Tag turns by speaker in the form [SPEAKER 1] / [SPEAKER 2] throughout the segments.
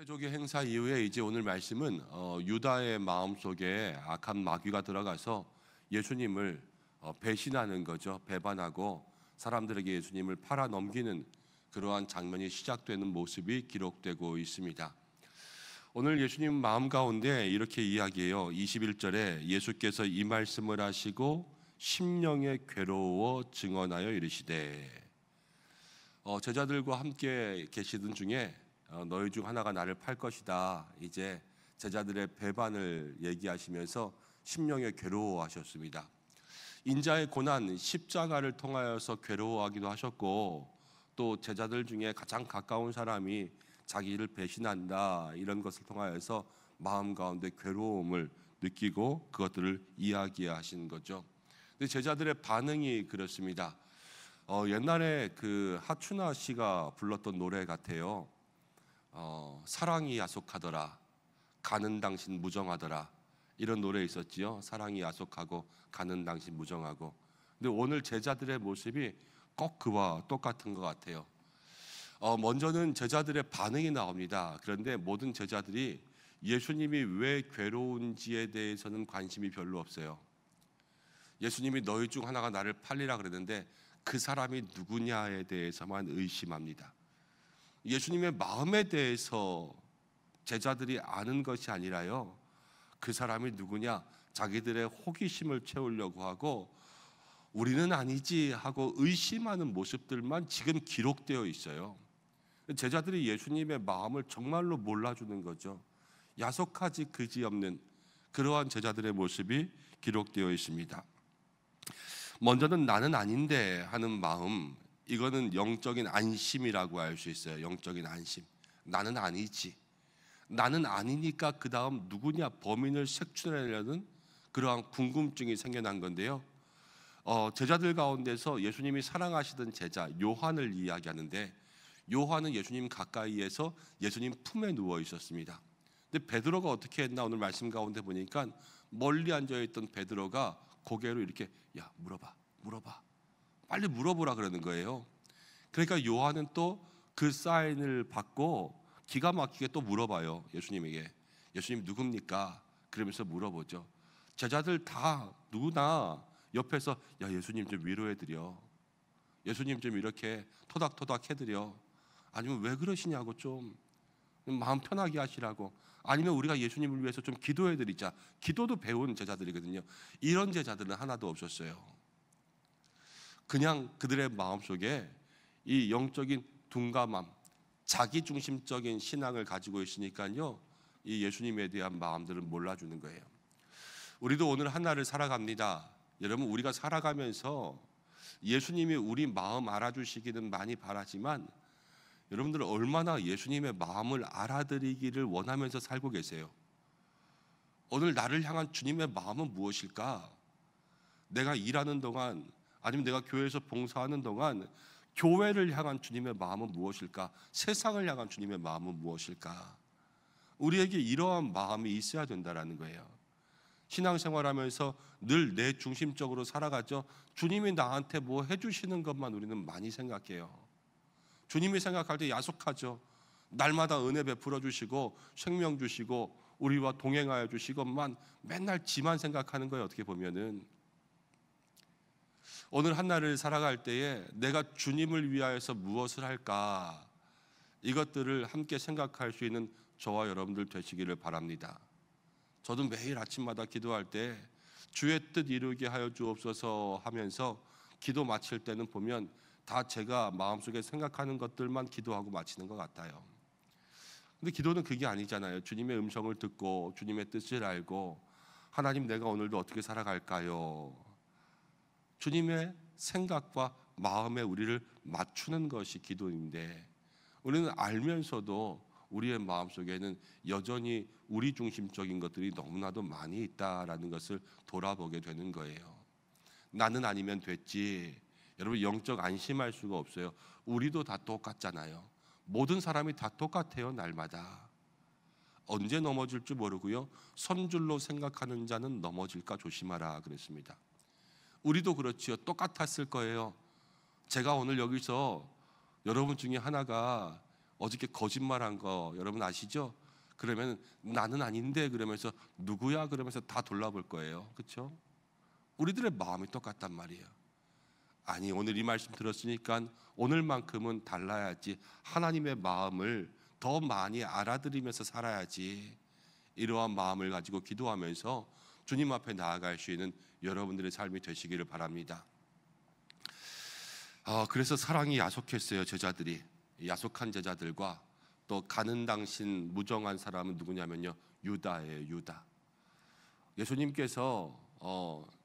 [SPEAKER 1] 세조기 행사 이후에 이제 오늘 말씀은 유다의 마음속에 악한 마귀가 들어가서 예수님을 배신하는 거죠. 배반하고 사람들에게 예수님을 팔아 넘기는 그러한 장면이 시작되는 모습이 기록되고 있습니다. 오늘 예수님 마음 가운데 이렇게 이야기해요. 21절에 예수께서 이 말씀을 하시고 심령에 괴로워 증언하여 이르시되, 제자들과 함께 계시던 중에 너희 중 하나가 나를 팔 것이다. 이제 제자들의 배반을 얘기하시면서 심령에 괴로워하셨습니다. 인자의 고난, 십자가를 통하여서 괴로워하기도 하셨고, 또 제자들 중에 가장 가까운 사람이 자기를 배신한다, 이런 것을 통하여서 마음 가운데 괴로움을 느끼고 그것들을 이야기하신 거죠. 근데 제자들의 반응이 그렇습니다. 옛날에 그 하춘아 씨가 불렀던 노래 같아요. 사랑이 야속하더라, 가는 당신 무정하더라, 이런 노래 있었지요. 사랑이 야속하고 가는 당신 무정하고. 근데 오늘 제자들의 모습이 꼭 그와 똑같은 것 같아요. 먼저는 제자들의 반응이 나옵니다. 그런데 모든 제자들이 예수님이 왜 괴로운지에 대해서는 관심이 별로 없어요. 예수님이 너희 중 하나가 나를 팔리라 그랬는데 그 사람이 누구냐에 대해서만 의심합니다. 예수님의 마음에 대해서 제자들이 아는 것이 아니라요, 그 사람이 누구냐, 자기들의 호기심을 채우려고 하고 우리는 아니지 하고 의심하는 모습들만 지금 기록되어 있어요. 제자들이 예수님의 마음을 정말로 몰라주는 거죠. 야속하지 그지없는 그러한 제자들의 모습이 기록되어 있습니다. 먼저는 나는 아닌데 하는 마음, 이거는 영적인 안심이라고 할 수 있어요. 영적인 안심. 나는 아니지. 나는 아니니까 그 다음 누구냐, 범인을 색출하려는 그러한 궁금증이 생겨난 건데요. 제자들 가운데서 예수님이 사랑하시던 제자 요한을 이야기하는데, 요한은 예수님 가까이에서 예수님 품에 누워 있었습니다. 근데 베드로가 어떻게 했나, 오늘 말씀 가운데 보니까 멀리 앉아있던 베드로가 고개로 이렇게, 야, 물어봐, 빨리 물어보라 그러는 거예요. 그러니까 요한은 또 그 사인을 받고 기가 막히게 또 물어봐요. 예수님에게, 예수님 누굽니까? 그러면서 물어보죠. 제자들 다 누구나 옆에서, 야, 예수님 좀 위로해드려, 예수님 좀 이렇게 토닥토닥 해드려, 아니면 왜 그러시냐고 좀 마음 편하게 하시라고, 아니면 우리가 예수님을 위해서 좀 기도해드리자. 기도도 배운 제자들이거든요. 이런 제자들은 하나도 없었어요. 그냥 그들의 마음속에 이 영적인 둔감함, 자기중심적인 신앙을 가지고 있으니까요, 이 예수님에 대한 마음들을 몰라주는 거예요. 우리도 오늘 하나를 살아갑니다. 여러분, 우리가 살아가면서 예수님이 우리 마음 알아주시기는 많이 바라지만, 여러분들은 얼마나 예수님의 마음을 알아드리기를 원하면서 살고 계세요? 오늘 나를 향한 주님의 마음은 무엇일까? 내가 일하는 동안, 아니면 내가 교회에서 봉사하는 동안 교회를 향한 주님의 마음은 무엇일까? 세상을 향한 주님의 마음은 무엇일까? 우리에게 이러한 마음이 있어야 된다는 거예요. 신앙생활하면서 늘 내 중심적으로 살아가죠. 주님이 나한테 뭐 해주시는 것만 우리는 많이 생각해요. 주님이 생각할 때 야속하죠. 날마다 은혜 베풀어 주시고 생명 주시고 우리와 동행하여 주시고만 맨날 지만 생각하는 거예요. 어떻게 보면은 오늘 한날을 살아갈 때에 내가 주님을 위하여서 무엇을 할까, 이것들을 함께 생각할 수 있는 저와 여러분들 되시기를 바랍니다. 저도 매일 아침마다 기도할 때 주의 뜻 이루게 하여 주옵소서 하면서 기도 마칠 때는 보면 다 제가 마음속에 생각하는 것들만 기도하고 마치는 것 같아요. 근데 기도는 그게 아니잖아요. 주님의 음성을 듣고 주님의 뜻을 알고, 하나님 내가 오늘도 어떻게 살아갈까요? 주님의 생각과 마음에 우리를 맞추는 것이 기도인데, 우리는 알면서도 우리의 마음속에는 여전히 우리 중심적인 것들이 너무나도 많이 있다라는 것을 돌아보게 되는 거예요. 나는 아니면 됐지. 여러분, 영적 안심할 수가 없어요. 우리도 다 똑같잖아요. 모든 사람이 다 똑같아요. 날마다 언제 넘어질 줄 모르고요, 선줄로 생각하는 자는 넘어질까 조심하라 그랬습니다. 우리도 그렇지요. 똑같았을 거예요. 제가 오늘 여기서 여러분 중에 하나가 어저께 거짓말한 거 여러분 아시죠? 그러면 나는 아닌데 그러면서 누구야 그러면서 다 돌아볼 거예요. 그렇죠? 우리들의 마음이 똑같단 말이에요. 아니 오늘 이 말씀 들었으니까 오늘만큼은 달라야지, 하나님의 마음을 더 많이 알아들으면서 살아야지, 이러한 마음을 가지고 기도하면서 주님 앞에 나아갈 수 있는 여러분들의 삶이 되시기를 바랍니다. 그래서 사랑이 야속했어요. 제자들이, 야속한 제자들과 또 가는 당신 무정한 사람은 누구냐면요, 유다예요. 유다. 예수님께서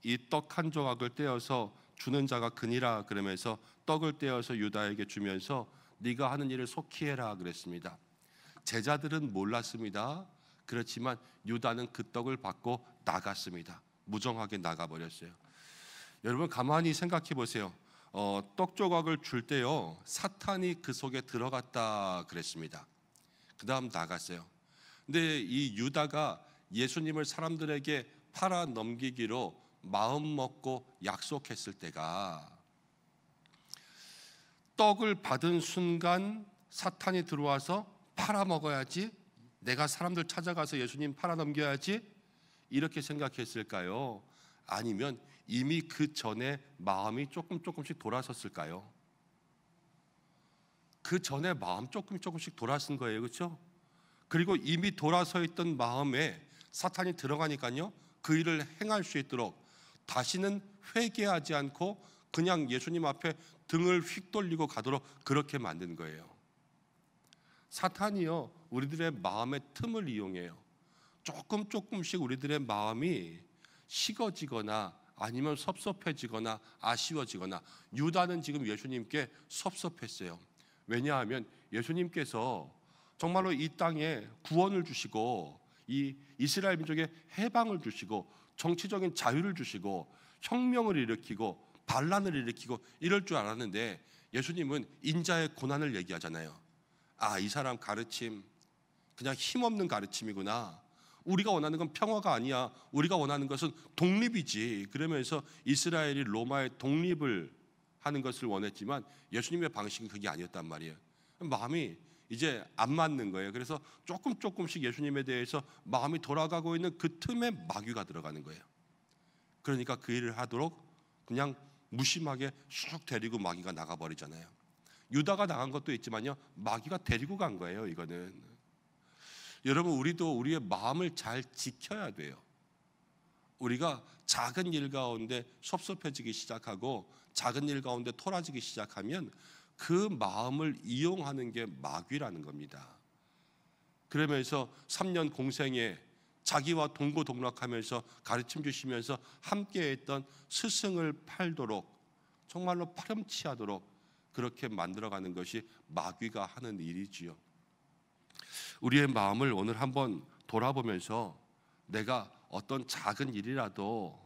[SPEAKER 1] 이 떡 한 조각을 떼어서 주는 자가 그니라 그러면서 떡을 떼어서 유다에게 주면서 네가 하는 일을 속히 해라 그랬습니다. 제자들은 몰랐습니다. 그렇지만 유다는 그 떡을 받고 나갔습니다. 무정하게 나가버렸어요. 여러분 가만히 생각해 보세요. 떡 조각을 줄 때요, 사탄이 그 속에 들어갔다 그랬습니다. 그 다음 나갔어요. 근데 이 유다가 예수님을 사람들에게 팔아 넘기기로 마음 먹고 약속했을 때가, 떡을 받은 순간 사탄이 들어와서 팔아 먹어야지, 내가 사람들 찾아가서 예수님 팔아 넘겨야지, 이렇게 생각했을까요? 아니면 이미 그 전에 마음이 조금씩 돌아섰을까요? 그 전에 마음 조금씩 돌아선 거예요. 그렇죠? 그리고 이미 돌아서 있던 마음에 사탄이 들어가니까요, 그 일을 행할 수 있도록 다시는 회개하지 않고 그냥 예수님 앞에 등을 휙 돌리고 가도록 그렇게 만든 거예요. 사탄이요, 우리들의 마음의 틈을 이용해요. 조금씩 우리들의 마음이 식어지거나 아니면 섭섭해지거나 아쉬워지거나. 유다는 지금 예수님께 섭섭했어요. 왜냐하면 예수님께서 정말로 이 땅에 구원을 주시고 이 이스라엘 민족에 해방을 주시고 정치적인 자유를 주시고 혁명을 일으키고 반란을 일으키고 이럴 줄 알았는데, 예수님은 인자의 고난을 얘기하잖아요. 이 사람 가르침 그냥 힘없는 가르침이구나. 우리가 원하는 건 평화가 아니야. 우리가 원하는 것은 독립이지. 그러면서 이스라엘이 로마의 독립을 하는 것을 원했지만 예수님의 방식은 그게 아니었단 말이에요. 마음이 이제 안 맞는 거예요. 그래서 조금씩 예수님에 대해서 마음이 돌아가고 있는 그 틈에 마귀가 들어가는 거예요. 그러니까 그 일을 하도록 그냥 무심하게 쑥 데리고 마귀가 나가버리잖아요. 유다가 나간 것도 있지만요, 마귀가 데리고 간 거예요. 이거는 여러분, 우리도 우리의 마음을 잘 지켜야 돼요. 우리가 작은 일 가운데 섭섭해지기 시작하고 작은 일 가운데 토라지기 시작하면 그 마음을 이용하는 게 마귀라는 겁니다. 그러면서 3년 공생에 자기와 동고동락하면서 가르침 주시면서 함께했던 스승을 팔도록, 정말로 파렴치하도록 그렇게 만들어가는 것이 마귀가 하는 일이지요. 우리의 마음을 오늘 한번 돌아보면서 내가 어떤 작은 일이라도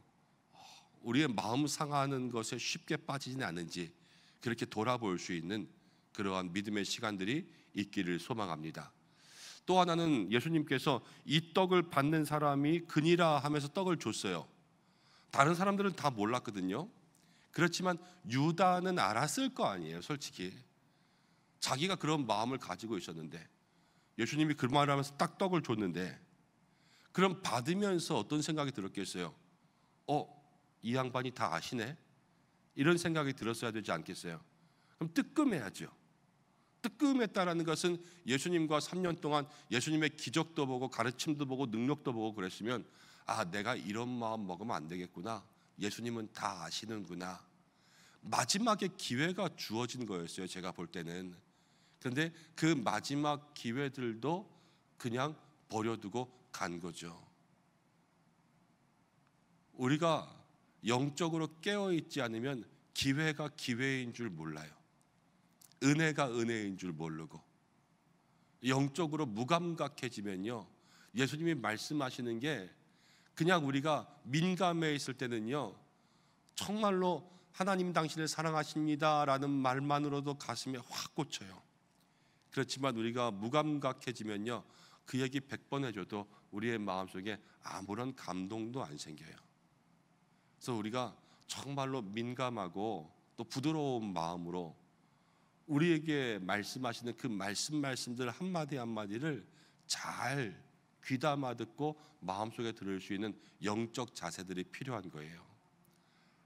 [SPEAKER 1] 우리의 마음 상하는 것에 쉽게 빠지지는 않은지 그렇게 돌아볼 수 있는 그러한 믿음의 시간들이 있기를 소망합니다. 또 하나는 예수님께서 이 떡을 받는 사람이 그니라 하면서 떡을 줬어요. 다른 사람들은 다 몰랐거든요. 그렇지만 유다는 알았을 거 아니에요. 솔직히 자기가 그런 마음을 가지고 있었는데, 예수님이 그 말을 하면서 딱 떡을 줬는데, 그럼 받으면서 어떤 생각이 들었겠어요? 이 양반이 다 아시네? 이런 생각이 들었어야 되지 않겠어요? 그럼 뜨끔해야죠. 뜨끔했다라는 것은 예수님과 3년 동안 예수님의 기적도 보고 가르침도 보고 능력도 보고 그랬으면, 내가 이런 마음 먹으면 안 되겠구나. 예수님은 다 아시는구나. 마지막에 기회가 주어진 거였어요. 제가 볼 때는. 그런데 그 마지막 기회들도 그냥 버려두고 간 거죠. 우리가 영적으로 깨어있지 않으면 기회가 기회인 줄 몰라요. 은혜가 은혜인 줄 모르고, 영적으로 무감각해지면요, 예수님이 말씀하시는 게 그냥 우리가 민감해 있을 때는요, 정말로 하나님 당신을 사랑하십니다 라는 말만으로도 가슴에 확 꽂혀요. 그렇지만 우리가 무감각해지면요, 그 얘기 100번 해줘도 우리의 마음속에 아무런 감동도 안 생겨요. 그래서 우리가 정말로 민감하고 또 부드러운 마음으로 우리에게 말씀하시는 그 말씀들 한마디 한마디를 잘 귀담아 듣고 마음속에 들을 수 있는 영적 자세들이 필요한 거예요.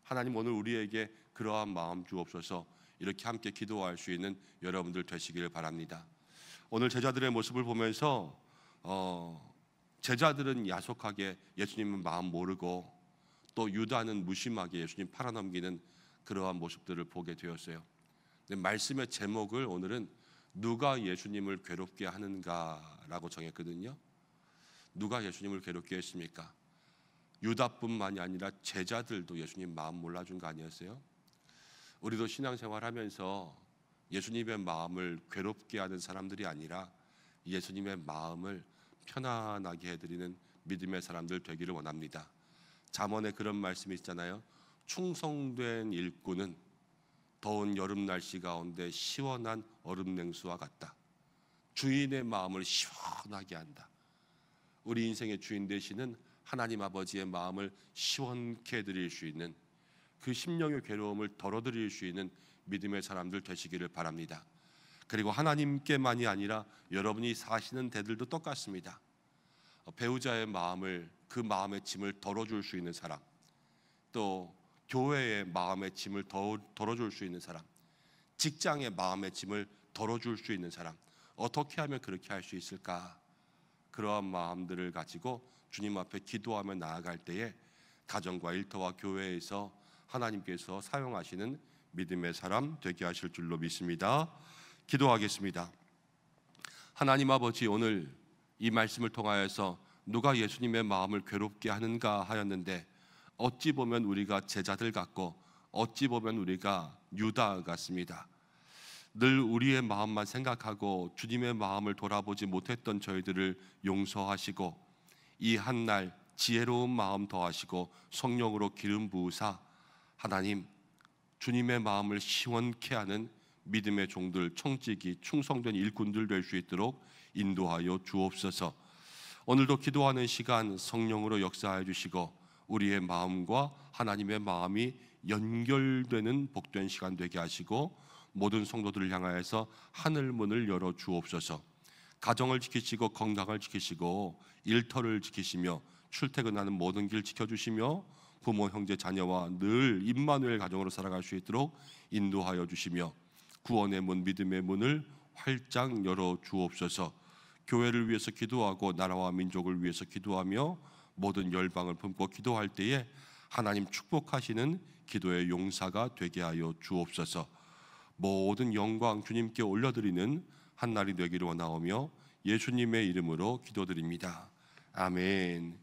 [SPEAKER 1] 하나님, 오늘 우리에게 그러한 마음 주옵소서. 이렇게 함께 기도할 수 있는 여러분들 되시기를 바랍니다. 오늘 제자들의 모습을 보면서 제자들은 야속하게 예수님은 마음 모르고 또 유다는 무심하게 예수님 팔아넘기는 그러한 모습들을 보게 되었어요. 근데 말씀의 제목을 오늘은 누가 예수님을 괴롭게 하는가라고 정했거든요. 누가 예수님을 괴롭게 했습니까? 유다뿐만이 아니라 제자들도 예수님 마음 몰라준 거 아니었어요? 우리도 신앙생활하면서 예수님의 마음을 괴롭게 하는 사람들이 아니라 예수님의 마음을 편안하게 해드리는 믿음의 사람들 되기를 원합니다. 잠언에 그런 말씀이 있잖아요. 충성된 일꾼은 더운 여름 날씨 가운데 시원한 얼음 냉수와 같다. 주인의 마음을 시원하게 한다. 우리 인생의 주인 되시는 하나님 아버지의 마음을 시원케 해드릴 수 있는, 그 심령의 괴로움을 덜어드릴 수 있는 믿음의 사람들 되시기를 바랍니다. 그리고 하나님께만이 아니라 여러분이 사시는 데들도 똑같습니다. 배우자의 마음을, 그 마음의 짐을 덜어줄 수 있는 사람, 또 교회의 마음의 짐을 덜어줄 수 있는 사람, 직장의 마음의 짐을 덜어줄 수 있는 사람, 어떻게 하면 그렇게 할 수 있을까? 그러한 마음들을 가지고 주님 앞에 기도하며 나아갈 때에 가정과 일터와 교회에서 하나님께서 사용하시는 믿음의 사람 되게 하실 줄로 믿습니다. 기도하겠습니다. 하나님 아버지, 오늘 이 말씀을 통하여서 누가 예수님의 마음을 괴롭게 하는가 하였는데, 어찌 보면 우리가 제자들 같고 어찌 보면 우리가 유다 같습니다. 늘 우리의 마음만 생각하고 주님의 마음을 돌아보지 못했던 저희들을 용서하시고 이 한날 지혜로운 마음 더하시고 성령으로 기름 부으사 하나님, 주님의 마음을 시원케 하는 믿음의 종들, 청지기, 충성된 일꾼들 될 수 있도록 인도하여 주옵소서. 오늘도 기도하는 시간 성령으로 역사해 주시고 우리의 마음과 하나님의 마음이 연결되는 복된 시간 되게 하시고 모든 성도들을 향하여서 하늘 문을 열어 주옵소서. 가정을 지키시고 건강을 지키시고 일터를 지키시며 출퇴근하는 모든 길 지켜주시며 부모, 형제, 자녀와 늘 임마누엘 가정으로 살아갈 수 있도록 인도하여 주시며 구원의 문, 믿음의 문을 활짝 열어 주옵소서. 교회를 위해서 기도하고 나라와 민족을 위해서 기도하며 모든 열방을 품고 기도할 때에 하나님 축복하시는 기도의 용사가 되게 하여 주옵소서. 모든 영광 주님께 올려드리는 한날이 되기를 원하오며 예수님의 이름으로 기도드립니다. 아멘.